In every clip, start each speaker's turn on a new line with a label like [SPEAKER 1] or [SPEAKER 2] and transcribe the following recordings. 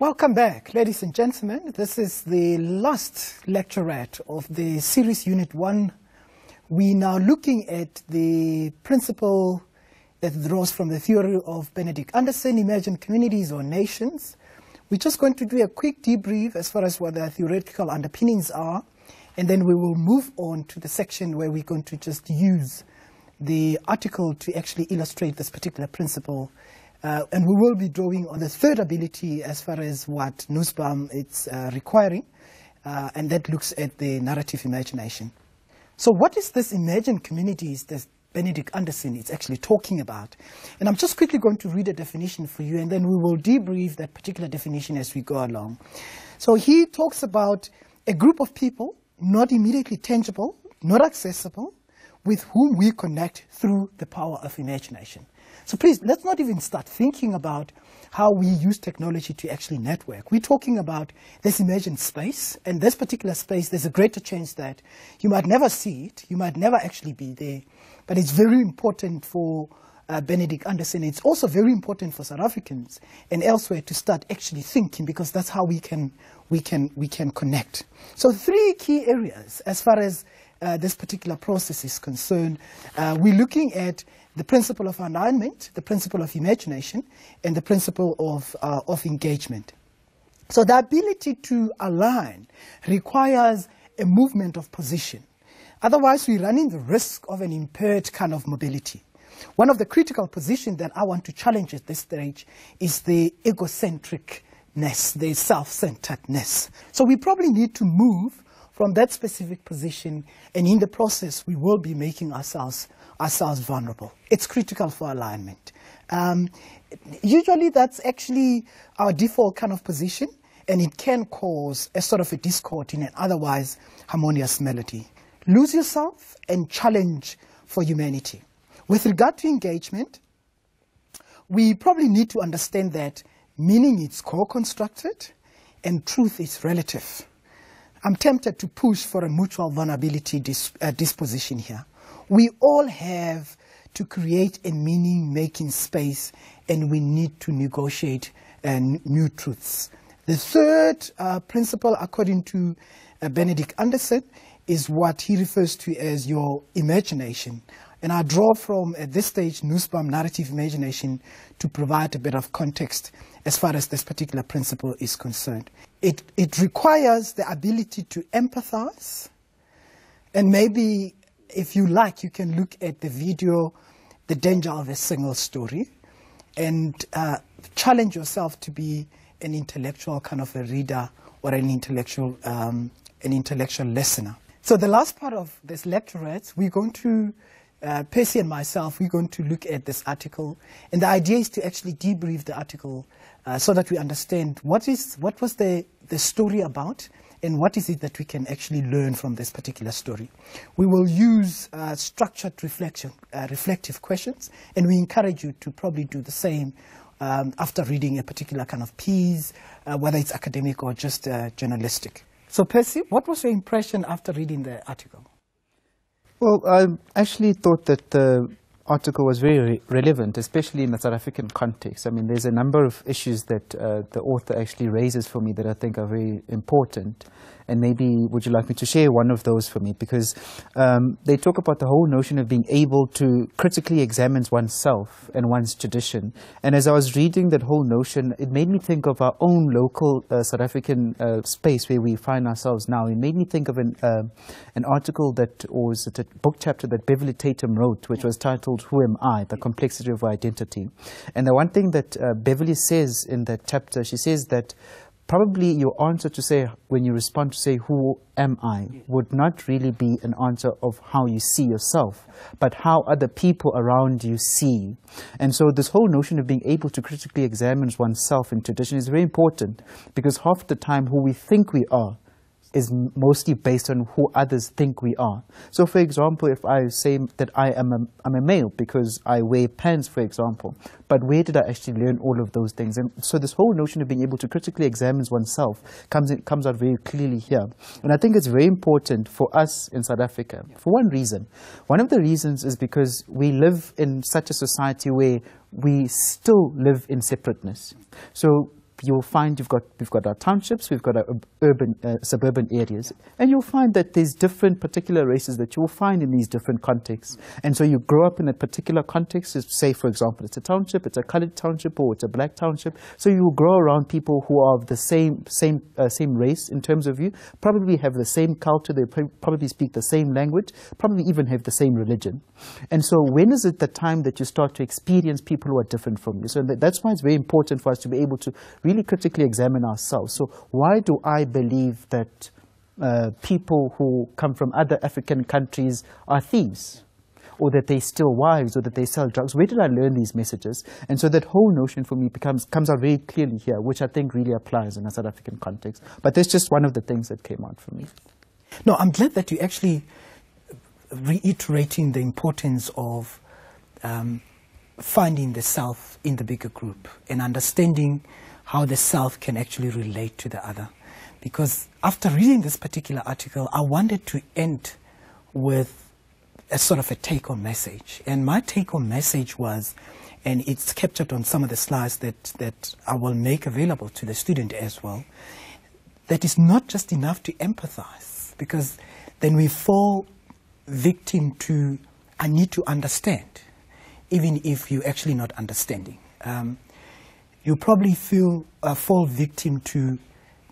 [SPEAKER 1] Welcome back, ladies and gentlemen. This is the last lecturette of the series Unit 1. We're now looking at the principle that draws from the theory of Benedict Anderson, Emergent Communities or Nations. We're just going to do a quick debrief as far as what the theoretical underpinnings are, and then we will move on to the section where we're going to just use the article to actually illustrate this particular principle. And we will be drawing on the third ability as far as what Nussbaum is requiring, and that looks at the narrative imagination. So what is this emergent communities that Benedict Anderson is actually talking about? And I'm just quickly going to read a definition for you, and then we will debrief that particular definition as we go along. So he talks about a group of people, not immediately tangible, not accessible, with whom we connect through the power of imagination. So please, let's not even start thinking about how we use technology to actually network. We're talking about this emergent space, and this particular space, there's a greater chance that you might never see it, you might never actually be there, but it's very important for Benedict Anderson. It's also very important for South Africans and elsewhere to start actually thinking, because that's how we can connect. So three key areas as far as this particular process is concerned. We're looking at the principle of alignment, the principle of imagination, and the principle of engagement. So the ability to align requires a movement of position. Otherwise, we're running the risk of an impaired kind of mobility. One of the critical positions that I want to challenge at this stage is the egocentricness, the self-centeredness. So we probably need to move from that specific position, and in the process, we will be making ourselves vulnerable. It's critical for alignment. Usually that's actually our default kind of position, and it can cause a sort of a discord in an otherwise harmonious melody. Lose yourself and challenge for humanity. With regard to engagement, we probably need to understand that meaning is co-constructed and truth is relative. I'm tempted to push for a mutual vulnerability disposition here. We all have to create a meaning-making space, and we need to negotiate new truths. The third principle, according to Benedict Anderson, is what he refers to as your imagination. And I draw from, at this stage, Nussbaum narrative imagination to provide a bit of context as far as this particular principle is concerned. It requires the ability to empathize, and maybe, if you like, you can look at the video, The Danger of a Single Story, and challenge yourself to be an intellectual kind of a reader or an intellectual listener. So the last part of this lecturette, we're going to, Percy and myself, we're going to look at this article, and the idea is to actually debrief the article so that we understand what was the story about, and what is it that we can actually learn from this particular story. We will use structured reflective questions, and we encourage you to probably do the same after reading a particular kind of piece, whether it's academic or just journalistic. So Percy, what was your impression after reading the article?
[SPEAKER 2] Well, I actually thought that the article was very relevant, especially in the South African context. I mean, there's a number of issues that the author actually raises for me that I think are very important. And maybe would you like me to share one of those for me? Because they talk about the whole notion of being able to critically examine oneself and one's tradition. And as I was reading that whole notion, it made me think of our own local South African space where we find ourselves now. It made me think of an article that was a book chapter that Beverly Tatum wrote, which was titled Who Am I? The Complexity of Identity. And the one thing that Beverly says in that chapter, she says that probably your answer to say, when you respond to say, who am I, would not really be an answer of how you see yourself, but how other people around you see. And so this whole notion of being able to critically examine oneself in tradition is very important, because half the time who we think we are is mostly based on who others think we are. So for example, if I say that I'm a male because I wear pants, for example, but where did I actually learn all of those things? And so this whole notion of being able to critically examine oneself comes out very clearly here. And I think it's very important for us in South Africa, for one reason. One of the reasons is because we live in such a society where we still live in separateness. So you'll find we've got our townships, we've got our urban, suburban areas, and you'll find that there's different particular races that you'll find in these different contexts. And so you grow up in a particular context, say for example it's a township, it's a coloured township, or it's a black township, so you will grow around people who are of the same race in terms of you, probably have the same culture, they probably speak the same language, probably even have the same religion. And so when is it the time that you start to experience people who are different from you? So that's why it's very important for us to be able to really critically examine ourselves. So why do I believe that people who come from other African countries are thieves? Or that they steal wives, or that they sell drugs? Where did I learn these messages? And so that whole notion for me comes out very clearly here, which I think really applies in a South African context. But that's just one of the things that came out for me.
[SPEAKER 1] No, I'm glad that you actually reiterating the importance of finding the self in the bigger group and understanding how the self can actually relate to the other. Because after reading this particular article, I wanted to end with a sort of a take-home message. And my take-home message was, and it's captured on some of the slides that I will make available to the student as well, that it's not just enough to empathize, because then we fall victim to, I need to understand, even if you're actually not understanding. You probably fall victim to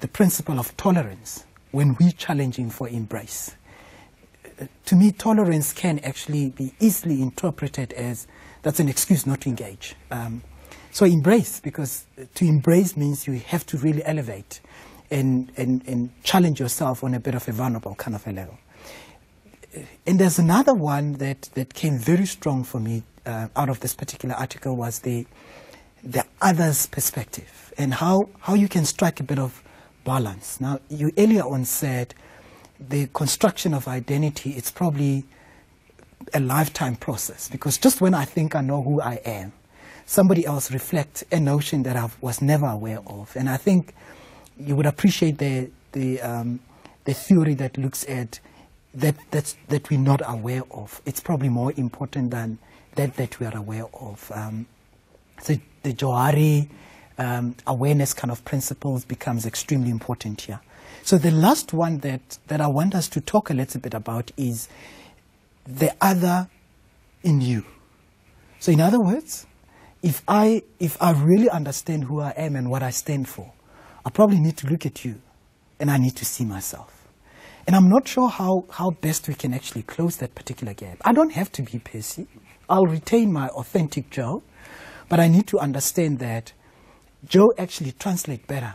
[SPEAKER 1] the principle of tolerance when we're challenging for embrace. To me, tolerance can actually be easily interpreted as that's an excuse not to engage. So embrace, because to embrace means you have to really elevate and challenge yourself on a bit of a vulnerable kind of a level. And there's another one that came very strong for me out of this particular article, was the other's perspective and how you can strike a bit of balance. Now, you earlier on said the construction of identity, it's probably a lifetime process, because just when I think I know who I am, somebody else reflects a notion that I was never aware of. And I think you would appreciate the theory that looks at that we're not aware of. It's probably more important than that we are aware of. So the Johari awareness kind of principles becomes extremely important here. So the last one that I want us to talk a little bit about is the other in you. So in other words, if I really understand who I am and what I stand for, I probably need to look at you and I need to see myself. And I'm not sure how best we can actually close that particular gap. I don't have to be Percy. I'll retain my authentic Joe, but I need to understand that Joe actually translates better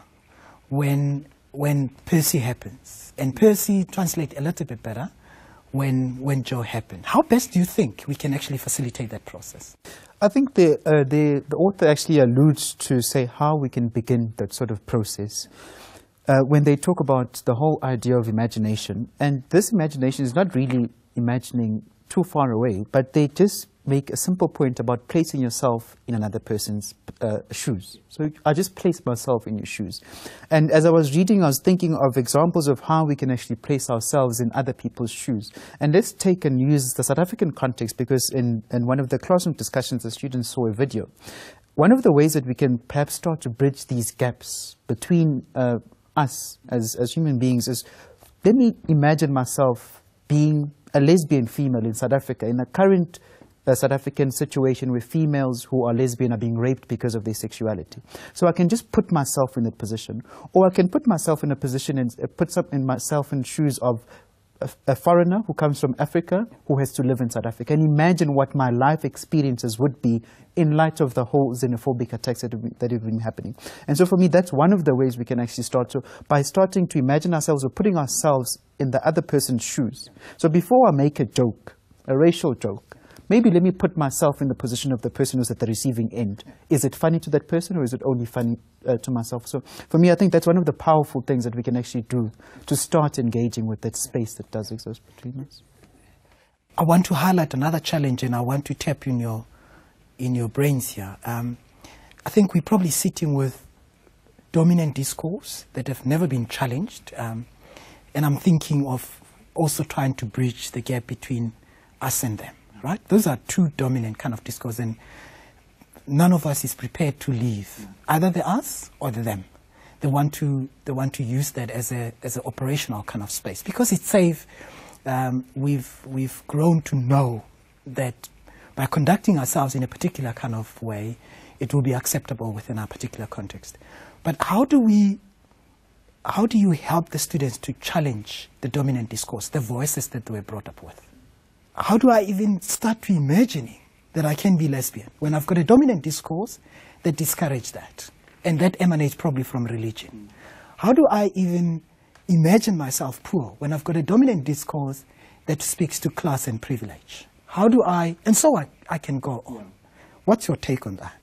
[SPEAKER 1] when Percy happens, and Percy translates a little bit better when Joe happens. How best do you think we can actually facilitate that process?
[SPEAKER 2] I think the author actually alludes to say how we can begin that sort of process when they talk about the whole idea of imagination. And this imagination is not really imagining too far away, but they just make a simple point about placing yourself in another person's shoes. So I just placed myself in your shoes. And as I was reading, I was thinking of examples of how we can actually place ourselves in other people's shoes. And let's take and use the South African context, because in one of the classroom discussions, the students saw a video. One of the ways that we can perhaps start to bridge these gaps between us as human beings is, let me imagine myself being a lesbian female in South Africa, in a current South African situation where females who are lesbian are being raped because of their sexuality. So I can just put myself in that position, or I can put myself in a position and put myself in shoes of a foreigner who comes from Africa who has to live in South Africa, and imagine what my life experiences would be in light of the whole xenophobic attacks that have been happening. And so for me, that's one of the ways we can actually start to, by starting to imagine ourselves or putting ourselves in the other person's shoes. So before I make a joke, a racial joke, maybe let me put myself in the position of the person who's at the receiving end. Is it funny to that person, or is it only funny to myself? So for me, I think that's one of the powerful things that we can actually do to start engaging with that space that does exist between us.
[SPEAKER 1] I want to highlight another challenge, and I want to tap in your brains here. I think we're probably sitting with dominant discourse that have never been challenged, and I'm thinking of also trying to bridge the gap between us and them. Right? Those are two dominant kind of discourse, and none of us is prepared to leave, either the us or the them. They want to use that as an operational kind of space because it's safe. We've grown to know that by conducting ourselves in a particular kind of way, it will be acceptable within our particular context. But how do you help the students to challenge the dominant discourse, the voices that they were brought up with? How do I even start to imagining that I can be lesbian when I've got a dominant discourse that discourages that, and that emanates probably from religion? How do I even imagine myself poor when I've got a dominant discourse that speaks to class and privilege? How do I, and so I can go on. What's your take on that?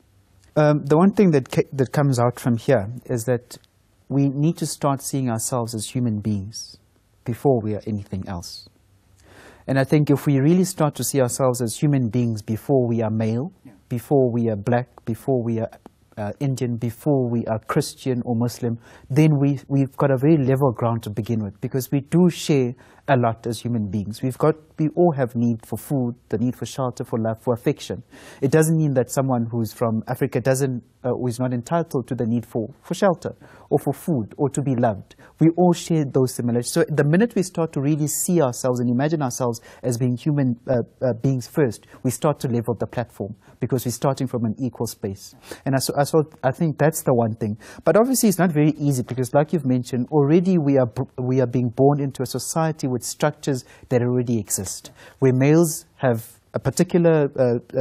[SPEAKER 2] The one thing that comes out from here is that we need to start seeing ourselves as human beings before we are anything else. And I think if we really start to see ourselves as human beings before we are male, before we are black, before we are Indian, before we are Christian or Muslim, then we've got a very level ground to begin with, because we do share a lot as human beings. We all have need for food, the need for shelter, for love, for affection. It doesn't mean that someone who's from Africa who is not entitled to the need for shelter or for food or to be loved. We all share those similarities. So the minute we start to really see ourselves and imagine ourselves as being human beings first, we start to level the platform, because we're starting from an equal space. And I think that's the one thing. But obviously it's not very easy, because like you've mentioned, already we are being born into a society with structures that already exist, where males have a particular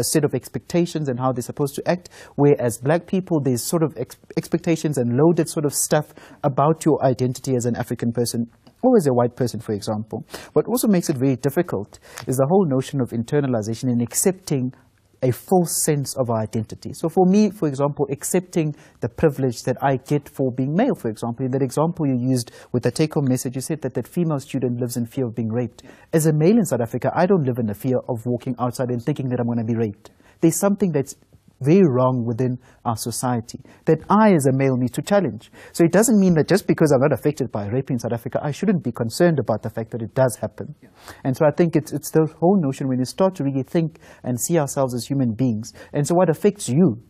[SPEAKER 2] set of expectations and how they're supposed to act, whereas black people, there's sort of expectations and loaded sort of stuff about your identity as an African person, or as a white person, for example. What also makes it very difficult is the whole notion of internalization and accepting a full sense of our identity. So for me, for example, accepting the privilege that I get for being male, for example. In that example you used with the take-home message, you said that female student lives in fear of being raped. As a male in South Africa, I don't live in the fear of walking outside and thinking that I'm going to be raped. There's something that's very wrong within our society that I as a male need to challenge. So it doesn't mean that just because I'm not affected by rape in South Africa, I shouldn't be concerned about the fact that it does happen. Yeah. And so I think it's the whole notion when you start to really think and see ourselves as human beings. And so what affects you,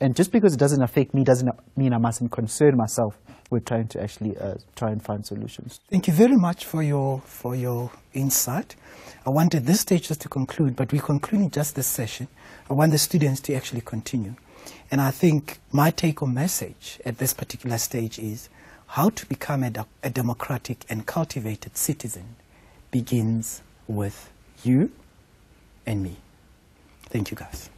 [SPEAKER 2] and just because it doesn't affect me doesn't mean I mustn't concern myself with trying to actually try and find solutions.
[SPEAKER 1] Thank you very much for your insight. I want at this stage just to conclude, but we're concluding just this session. I want the students to actually continue. And I think my take-home message at this particular stage is how to become a democratic and cultivated citizen begins with you and me. Thank you, guys.